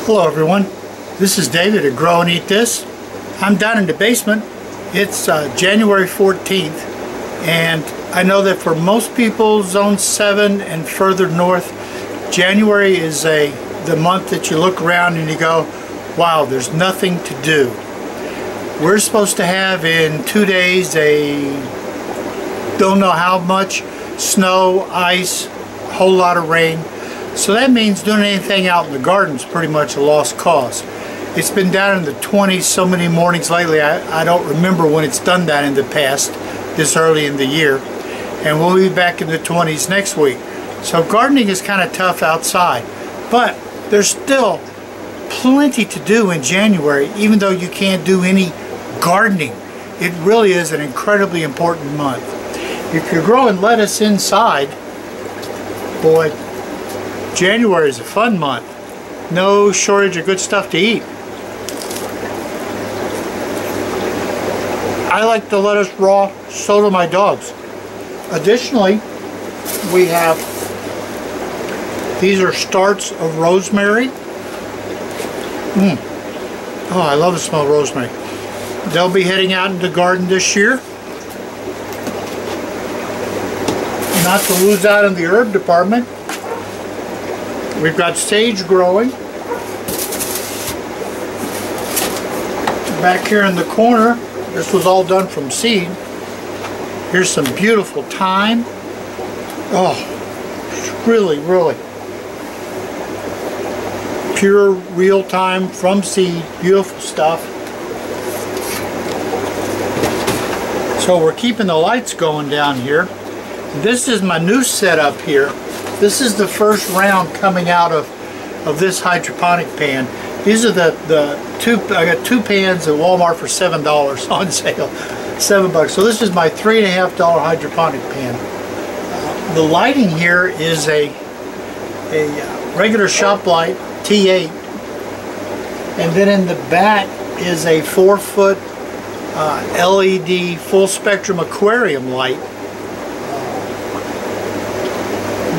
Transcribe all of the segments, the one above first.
Hello everyone, this is David at Grow and Eat This. I'm down in the basement. It's January 14th, and I know that for most people, Zone 7 and further north, January is the month that you look around and you go, wow, there's nothing to do. We're supposed to have in 2 days don't know how much snow, ice, a whole lot of rain. So that means doing anything out in the garden is pretty much a lost cause. It's been down in the 20s so many mornings lately. I don't remember when it's done that in the past, this early in the year. And we'll be back in the 20s next week. So gardening is kind of tough outside. But there's still plenty to do in January, even though you can't do any gardening. It really is an incredibly important month. If you're growing lettuce inside, boy, January is a fun month. No shortage of good stuff to eat. I like the lettuce raw, so do my dogs. Additionally, we have, these are starts of rosemary. Oh, I love the smell of rosemary. They'll be heading out into the garden this year. Not to lose out in the herb department. We've got sage growing. Back here in the corner, this was all done from seed. Here's some beautiful thyme. Oh, it's really, really pure, real thyme from seed. Beautiful stuff. So we're keeping the lights going down here. This is my new setup here. This is the first round coming out of this hydroponic pan. These are I got two pans at Walmart for $7 on sale. $7. So this is my $3.50 hydroponic pan. The lighting here is a regular shop light T8, and then in the back is a 4-foot LED full spectrum aquarium light.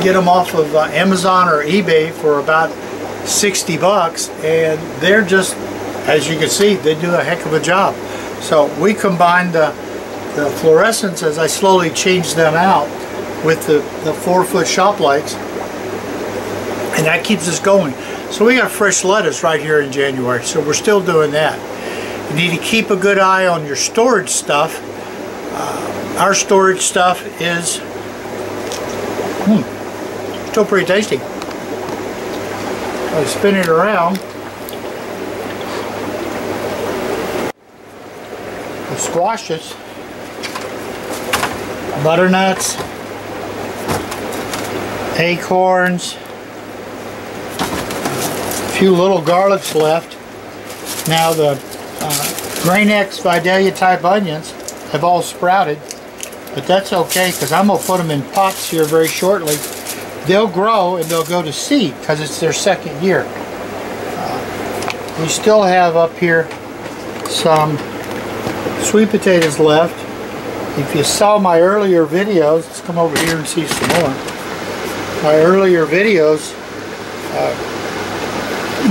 Get them off of Amazon or eBay for about $60, and they're just, as you can see, they do a heck of a job. So we combine the fluorescents as I slowly change them out with the 4-foot shop lights, and that keeps us going. So we got fresh lettuce right here in January, so we're still doing that. You need to keep a good eye on your storage stuff. Our storage stuff is still pretty tasty. I spin it around. The squashes, butternuts, acorns, a few little garlics left. Now the Grain X Vidalia type onions have all sprouted, but that's okay because I'm going to put them in pots here very shortly. They'll grow and they'll go to seed because it's their second year. We still have up here some sweet potatoes left. If you saw my earlier videos, let's come over here and see some more. My earlier videos,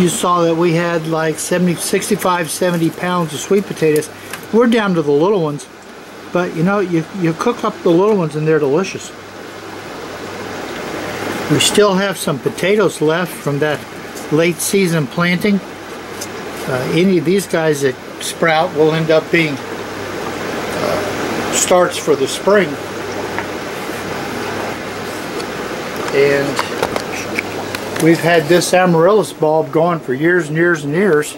you saw that we had like 65, 70 pounds of sweet potatoes. We're down to the little ones, but you know, you cook up the little ones and they're delicious. We still have some potatoes left from that late season planting. Any of these guys that sprout will end up being starts for the spring. And we've had this amaryllis bulb going for years and years and years.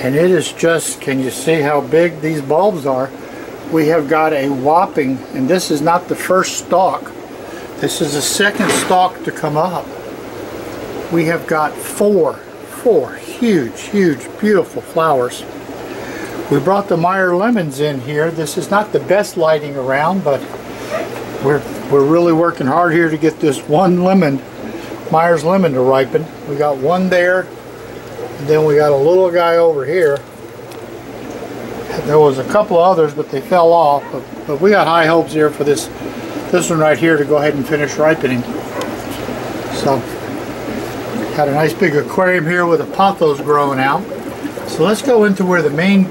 And it is just, can you see how big these bulbs are? We have got a whopping, and this is not the first stalk. This is the second stalk to come up. We have got four huge, beautiful flowers. We brought the Meyer lemons in here. This is not the best lighting around, but we're really working hard here to get this one lemon, Meyer's lemon, to ripen. We got one there, and then we got a little guy over here. There was a couple others, but they fell off. But we got high hopes here for this one right here to go ahead and finish ripening. So Got a nice big aquarium here with a pothos growing out. So let's go into where the main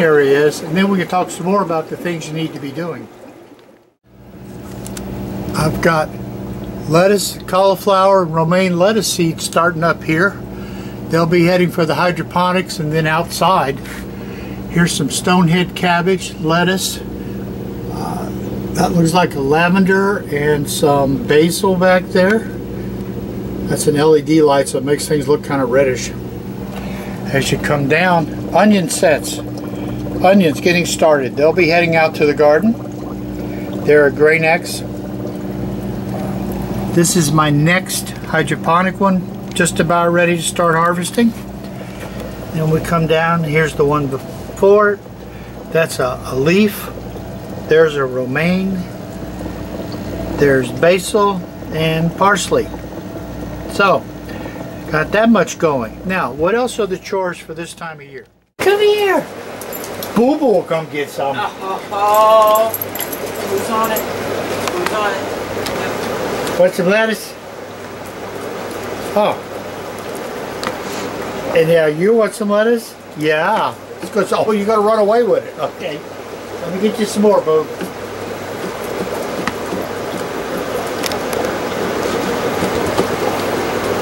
area is, and then we can talk some more about the things you need to be doing. I've got lettuce, cauliflower, and romaine lettuce seeds starting up here. They'll be heading for the hydroponics and then outside. Here's some stonehead cabbage, lettuce. That looks like a lavender and some basil back there. That's an LED light, so it makes things look kind of reddish. As you come down, onion sets. Onions getting started. They'll be heading out to the garden. They're a grain X. This is my next hydroponic one, just about ready to start harvesting. Then we come down, here's the one before it. That's a leaf. There's a romaine. There's basil and parsley. So, got that much going. Now, what else are the chores for this time of year? Come here! Boo Boo will come get some. Oh, who's on it? Who's on it? Want some lettuce? Oh. And now you want some lettuce? Yeah. Because, oh, you got to run away with it. Okay. Let me get you some more, Boo.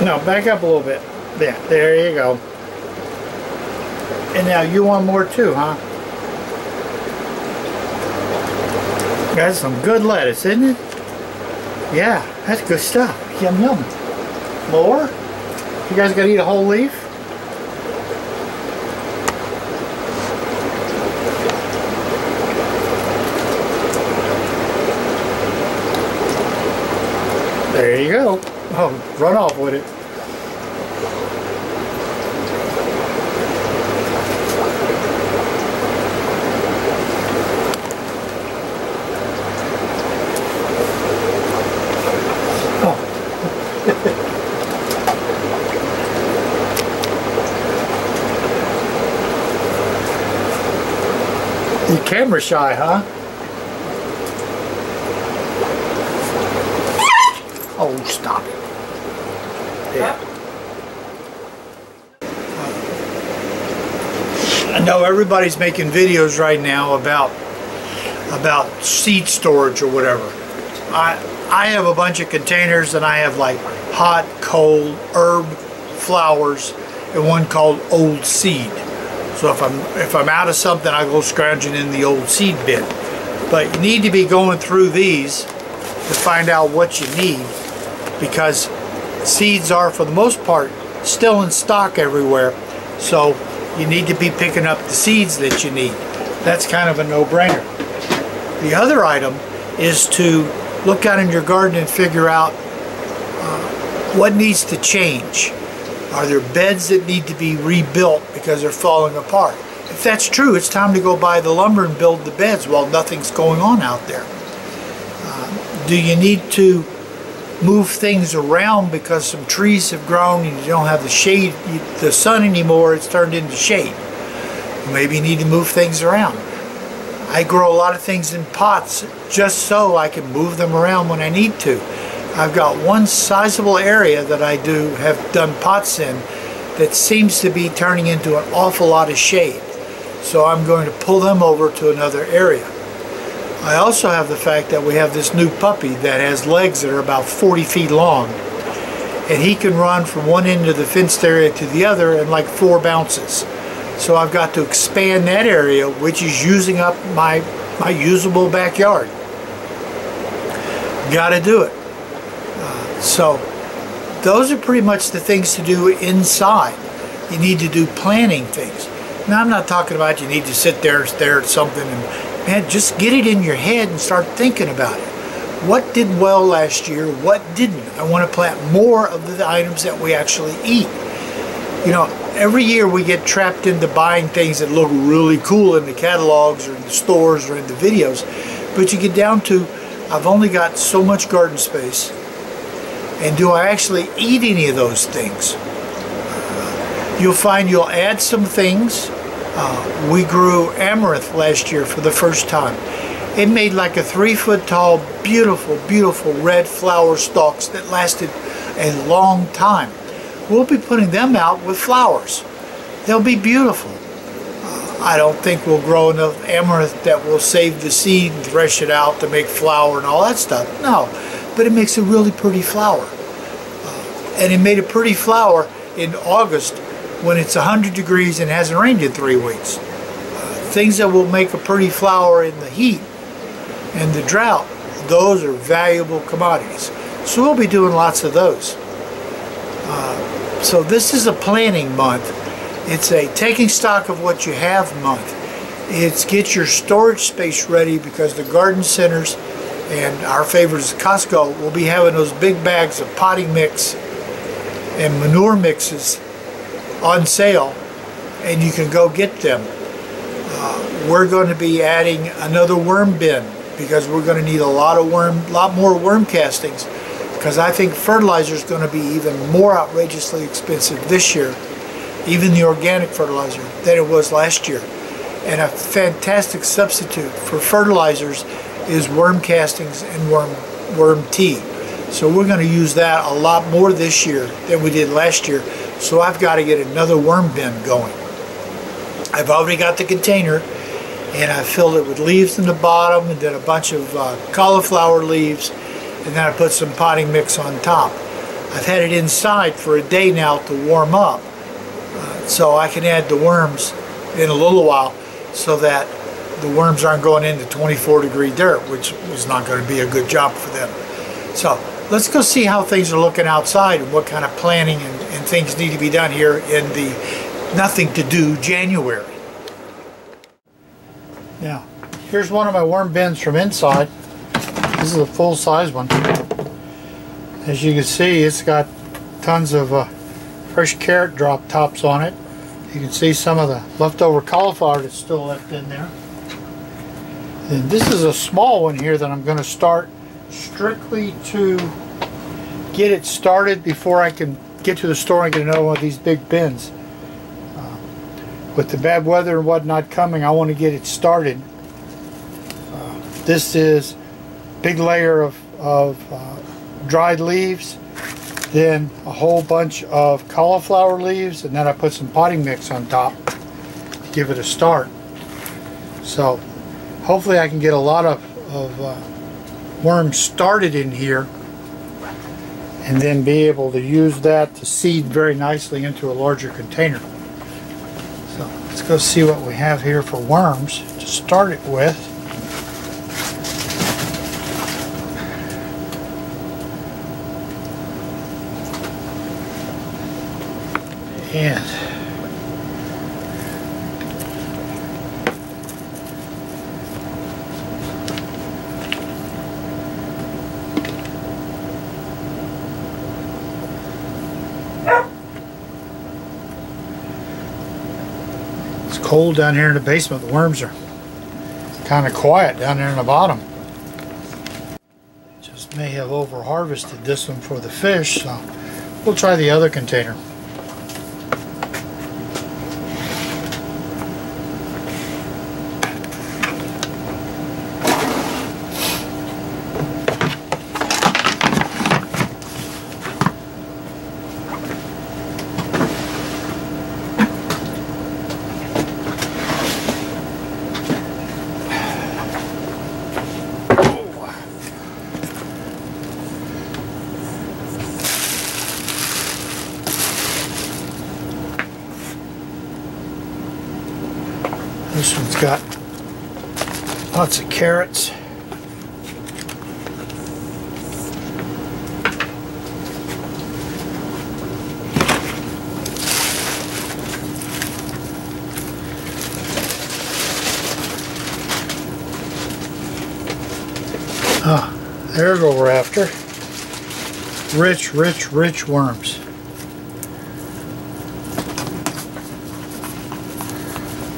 No, back up a little bit. Yeah, there you go. And now you want more too, huh? That's some good lettuce, isn't it? Yeah, that's good stuff. Yum, yum. More? You guys gonna eat a whole leaf? There you go. Oh, run off with it. You're camera shy, huh? Oh, stop it. Yeah. I know everybody's making videos right now about seed storage or whatever. I have a bunch of containers, and I have like hot, cold, herb, flowers, and one called old seed. So if I'm out of something, I go scrounging in the old seed bin. But you need to be going through these to find out what you need, because seeds are, for the most part, still in stock everywhere. So you need to be picking up the seeds that you need. That's kind of a no-brainer. The other item is to look out in your garden and figure out what needs to change. Are there beds that need to be rebuilt because they're falling apart? If that's true, it's time to go buy the lumber and build the beds while nothing's going on out there. Do you need to move things around because some trees have grown and you don't have the shade, the sun anymore? It's turned into shade. Maybe you need to move things around. I grow a lot of things in pots just so I can move them around when I need to. I've got one sizable area that I have done pots in that seems to be turning into an awful lot of shade. So I'm going to pull them over to another area. I also have the fact that we have this new puppy that has legs that are about 40 feet long. And he can run from one end of the fenced area to the other in like 4 bounces. So I've got to expand that area, which is using up my usable backyard. Got to do it. So those are pretty much the things to do inside. You need to do planning things. Now, I'm not talking about you need to sit there and stare at something and, man, just get it in your head and start thinking about it. What did well last year? What didn't? I want to plant more of the items that we actually eat. You know, every year we get trapped into buying things that look really cool in the catalogs or in the stores or in the videos. But you get down to, I've only got so much garden space. And do I actually eat any of those things? You'll find you'll add some things. We grew amaranth last year for the first time. It made like a 3-foot tall, beautiful, beautiful red flower stalks that lasted a long time. we'll be putting them out with flowers. They'll be beautiful. I don't think we'll grow enough amaranth that will save the seed and thresh it out to make flour and all that stuff. No, but it makes a really pretty flower. And it made a pretty flower in August when it's 100 degrees and hasn't rained in 3 weeks. Things that will make a pretty flower in the heat and the drought, those are valuable commodities. So we'll be doing lots of those. So this is a planning month. It's a taking stock of what you have month. It's get your storage space ready, because the garden centers and our favorites Costco will be having those big bags of potting mix and manure mixes on sale, and you can go get them. We're going to be adding another worm bin, because we're going to need a lot more worm castings, because I think fertilizer is going to be even more outrageously expensive this year, even the organic fertilizer, than it was last year. And a fantastic substitute for fertilizers is worm castings and worm tea. So we're going to use that a lot more this year than we did last year. So I've got to get another worm bin going. I've already got the container, and I filled it with leaves in the bottom, and then a bunch of cauliflower leaves, and then I put some potting mix on top. I've had it inside for a day now to warm up, so I can add the worms in a little while, so that the worms aren't going into 24-degree dirt, which is not going to be a good job for them. So let's go see how things are looking outside and what kind of planning and things need to be done here in the nothing to do January. Now, here's one of my worm bins from inside. This is a full-size one. As you can see, it's got tons of fresh carrot drop tops on it. You can see some of the leftover cauliflower that's still left in there. And this is a small one here that I'm going to start strictly to get it started before I can get to the store and get another one of these big bins. With the bad weather and whatnot coming, I want to get it started. This is a big layer of dried leaves, then a whole bunch of cauliflower leaves, and then I put some potting mix on top to give it a start. So hopefully I can get a lot of worms started in here, and then be able to use that to seed very nicely into a larger container. So let's go see what we have here for worms to start it with. And it's cold down here in the basement. The worms are kind of quiet down there in the bottom. Just may have over harvested this one for the fish, so we'll try the other container. This one's got lots of carrots. Ah, there's what we're after. Rich, rich, rich worms.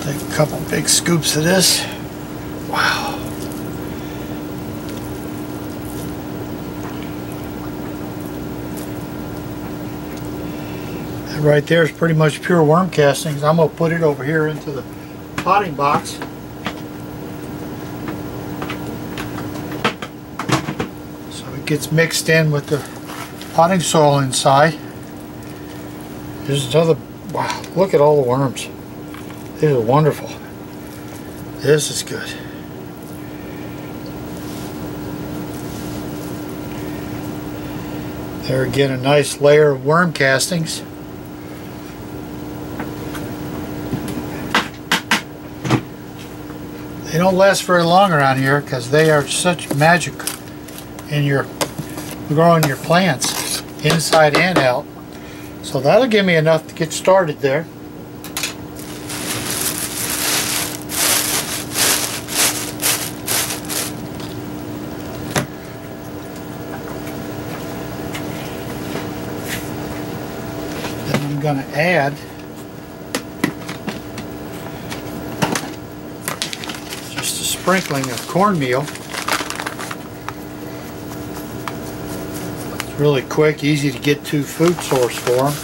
Take a couple big scoops of this. Wow. That right there is pretty much pure worm castings. I'm going to put it over here into the potting box. So it gets mixed in with the potting soil inside. Here's another. Wow, look at all the worms. These are wonderful. This is good. There again, a nice layer of worm castings. They don't last very long around here because they are such magic in your growing your plants inside and out. So that'll give me enough to get started there. Then I'm going to add just a sprinkling of cornmeal. It's really quick, easy to get to food source for them.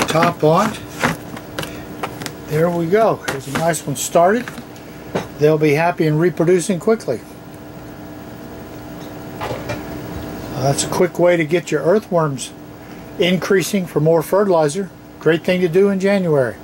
Top on. There we go. Here's a nice one started. They'll be happy and reproducing quickly. That's a quick way to get your earthworms increasing for more fertilizer. Great thing to do in January.